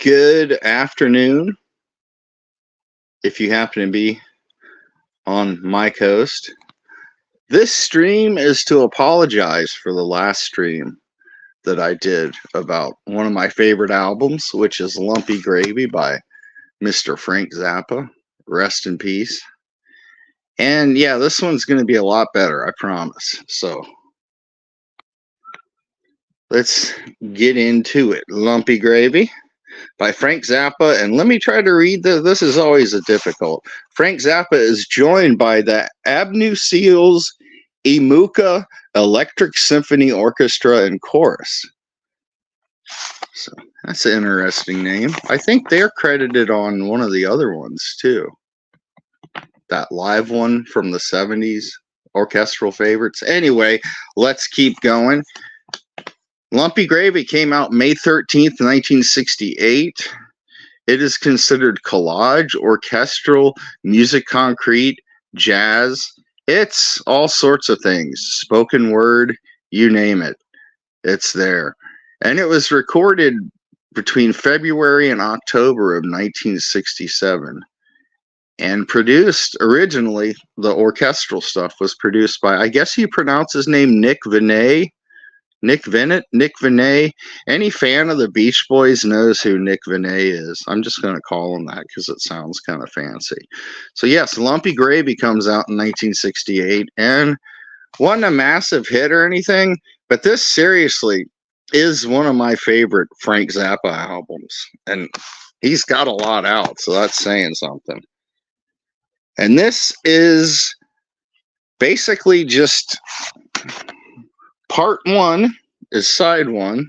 Good afternoon, if you happen to be on my coast. This stream is to apologize for the last stream that I did about one of my favorite albums, which is Lumpy Gravy by Mr. Frank Zappa. Rest in peace. And yeah, this one's going to be a lot better, I promise. So let's get into it. Lumpy Gravy by Frank Zappa, and let me try to read this is always a difficult. Frank Zappa is joined by the Abnu Seals Imuka Electric Symphony Orchestra and Chorus. So that's an interesting name. I think they're credited on one of the other ones too. That live one from the 70s, orchestral favorites. Anyway, let's keep going. Lumpy Gravy came out May 13th, 1968. It is considered collage, orchestral, music concrete, jazz. It's all sorts of things. Spoken word, you name it. It's there. And it was recorded between February and October of 1967. And produced, originally, the orchestral stuff was produced by, I guess you pronounce his name Nick Venet. Nick Venet. Any fan of the Beach Boys knows who Nick Venet is. I'm just going to call him that because it sounds kind of fancy. So yes, Lumpy Gravy comes out in 1968 and wasn't a massive hit or anything, but this seriously is one of my favorite Frank Zappa albums. And he's got a lot out, so that's saying something. And this is basically just part one is side one.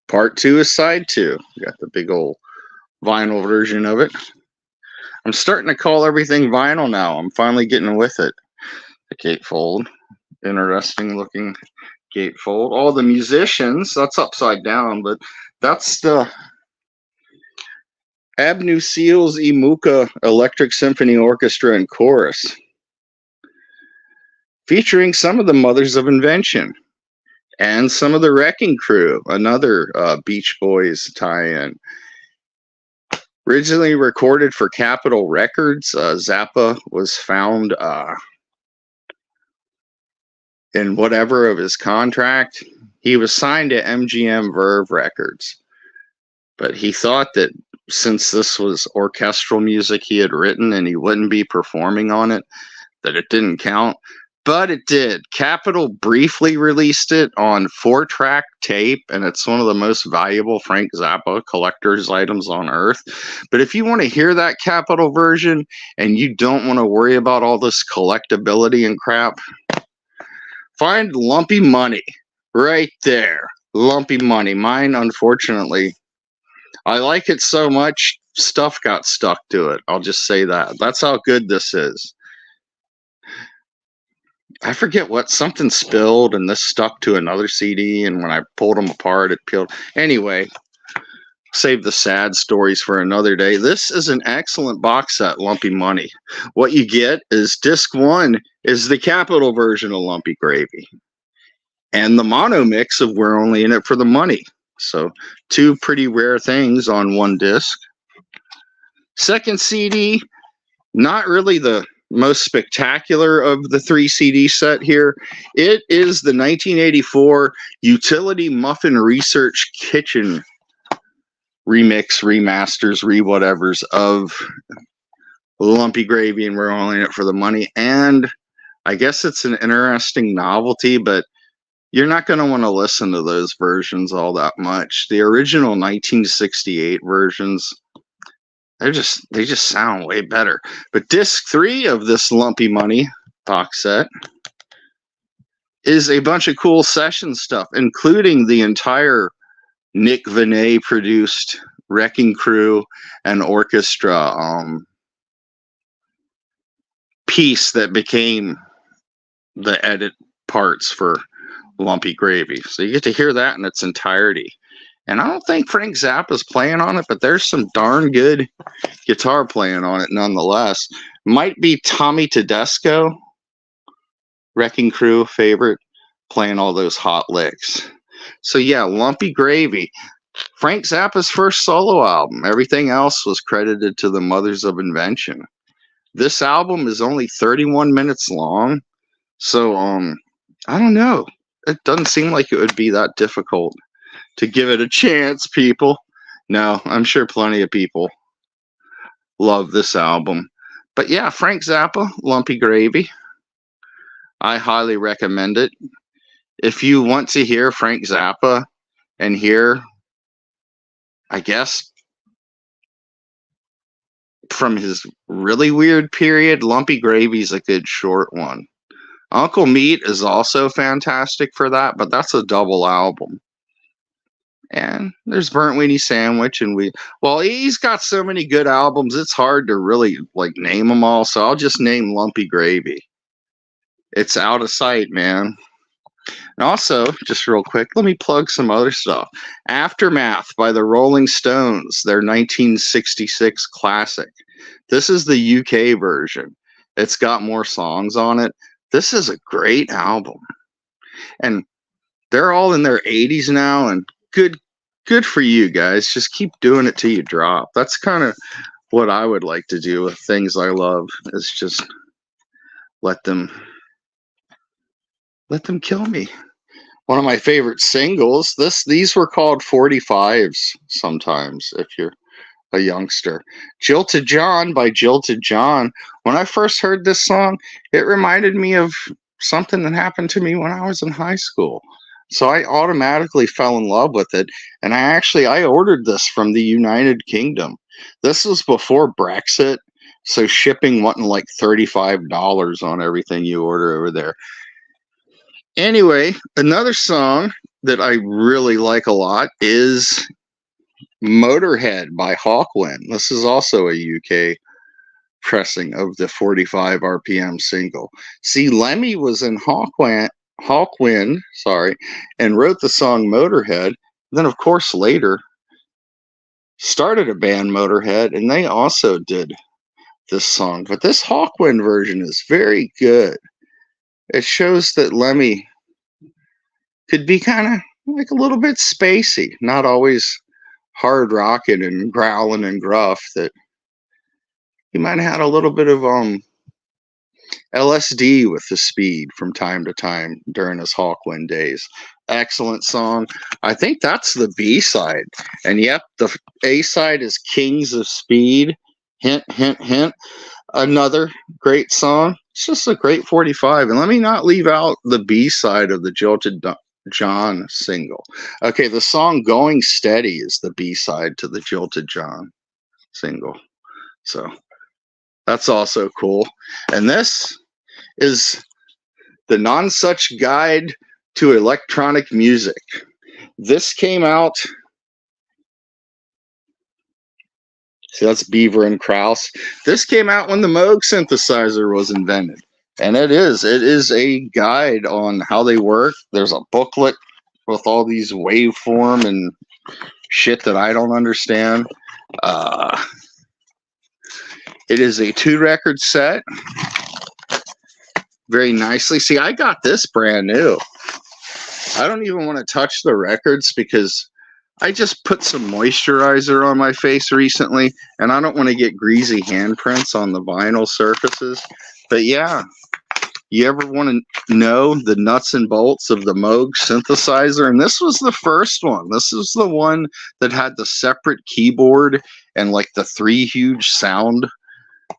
Part two is side two. We got the big old vinyl version of it. I'm starting to call everything vinyl now. I'm finally getting with it. The gatefold. Interesting looking gatefold. All the musicians, that's upside down, but that's the Abnu Seals Imuka Electric Symphony Orchestra and Chorus, featuring some of the Mothers of Invention and some of the Wrecking Crew, another Beach Boys tie-in. Originally recorded for Capitol Records, Zappa was found in whatever of his contract. He was signed to MGM Verve Records, but he thought that since this was orchestral music he had written and he wouldn't be performing on it, that it didn't count. But it did. Capitol briefly released it on 4-track tape, and it's one of the most valuable Frank Zappa collector's items on earth. But if you want to hear that Capitol version and you don't want to worry about all this collectability and crap, find Lumpy Money right there. Lumpy Money. Mine, unfortunately, I like it so much, stuff got stuck to it. I'll just say that. That's how good this is. I forget what, something spilled and this stuck to another CD, and when I pulled them apart it peeled. Anyway, save the sad stories for another day. This is an excellent box set, Lumpy Money. What you get is disc 1 is the Capitol version of Lumpy Gravy, and the mono mix of We're Only in It for the Money. So 2 pretty rare things on one disc. Second CD, not really the most spectacular of the 3 CD set here. It is the 1984 Utility Muffin Research Kitchen remix, remasters, re-whatevers of Lumpy Gravy and We're Only in It for the Money. And I guess it's an interesting novelty, but you're not going to want to listen to those versions all that much. The original 1968 versions, they just sound way better. But disc 3 of this Lumpy Money box set is a bunch of cool session stuff, including the entire Nick Venet produced Wrecking Crew and orchestra piece that became the edit parts for Lumpy Gravy. So you get to hear that in its entirety. And I don't think Frank Zappa's playing on it, but there's some darn good guitar playing on it nonetheless. Might be Tommy Tedesco, Wrecking Crew favorite, playing all those hot licks. So yeah, Lumpy Gravy. Frank Zappa's first solo album. Everything else was credited to the Mothers of Invention. This album is only 31 minutes long, so I don't know. It doesn't seem like it would be that difficult to give it a chance, people. No, I'm sure plenty of people love this album. But yeah, Frank Zappa, Lumpy Gravy. I highly recommend it. If you want to hear Frank Zappa and hear, I guess, from his really weird period, Lumpy Gravy's a good short one. Uncle Meat is also fantastic for that, but that's a double album. And there's Burnt Weenie Sandwich, and well, he's got so many good albums, it's hard to really like name them all, so I'll just name Lumpy Gravy. It's out of sight, man. And also, just real quick, let me plug some other stuff. Aftermath by the Rolling Stones, their 1966 classic. This is the UK version. It's got more songs on it. This is a great album. And they're all in their 80s now, and good for you guys. Just keep doing it till you drop. That's kind of what I would like to do with things I love, is just let them kill me. One of my favorite singles, these were called 45s sometimes if you're a youngster. Jilted John by Jilted John. When I first heard this song, it reminded me of something that happened to me when I was in high school. So I automatically fell in love with it. And I ordered this from the United Kingdom. This was before Brexit. So shipping wasn't like $35 on everything you order over there. Anyway, another song that I really like a lot is Motorhead by Hawkwind. This is also a UK pressing of the 45 RPM single. See, Lemmy was in Hawkwind, and wrote the song Motorhead. Then, of course, later started a band, Motorhead, and they also did this song. But this Hawkwind version is very good. It shows that Lemmy could be kind of like a little bit spacey, not always hard rocking and growling and gruff. That he might have had a little bit of LSD with the speed from time to time during his Hawkwind days. Excellent song. I think that's the B side, and yep, the A side is Kings of Speed. Hint, hint, hint. Another great song. It's just a great 45. And let me not leave out the B side of the Jilted John single. Okay, the song Going Steady is the B side to the Jilted John single. So that's also cool. And this is the Non-Such Guide to Electronic Music. This came out. See, that's Beaver and Krause. This came out when the Moog synthesizer was invented. And it is a guide on how they work. There's a booklet with all these waveform and shit that I don't understand. It is a 2-record set. Very nicely. See, I got this brand new. I don't even want to touch the records because I just put some moisturizer on my face recently, and I don't want to get greasy handprints on the vinyl surfaces. But yeah, you ever want to know the nuts and bolts of the Moog synthesizer? And this was the first one. This is the one that had the separate keyboard and like the 3 huge sound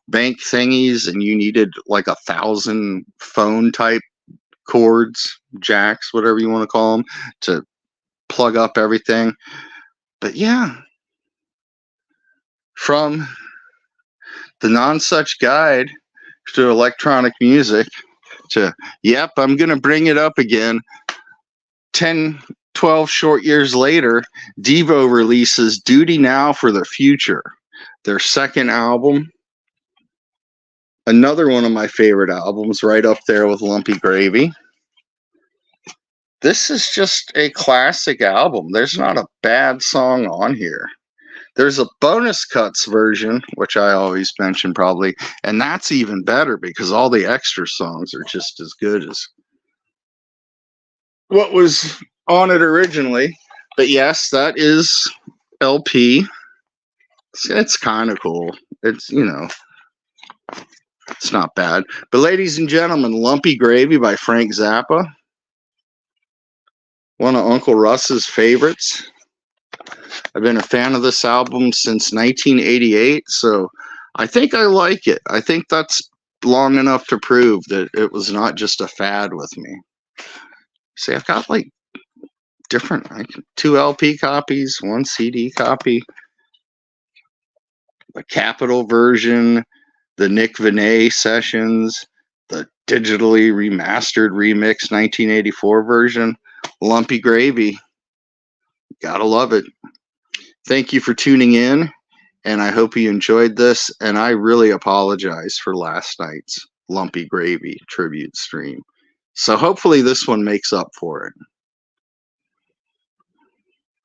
bank thingies, and you needed like 1,000 phone type cords, jacks, whatever you want to call them, to plug up everything. But yeah, from the Non-Such Guide to Electronic Music to, yep, I'm gonna bring it up again, 10 12 short years later, Devo releases Duty Now for the Future, their second album. Another one of my favorite albums, right up there with Lumpy Gravy. This is just a classic album. There's not a bad song on here. There's a bonus cuts version, which I always mention probably, and that's even better because all the extra songs are just as good as what was on it originally. But yes, that is LP. It's kind of cool. It's, you know, it's not bad. But ladies and gentlemen, Lumpy Gravy by Frank Zappa. One of Uncle Russ's favorites. I've been a fan of this album since 1988, so I think I like it. I think that's long enough to prove that it was not just a fad with me. See, I've got like different, 2 LP copies, 1 CD copy, the Capitol version, the Nick Vinay sessions, the digitally remastered remix 1984 version, Lumpy Gravy. Gotta love it. Thank you for tuning in, and I hope you enjoyed this, and I really apologize for last night's Lumpy Gravy tribute stream. So hopefully this one makes up for it.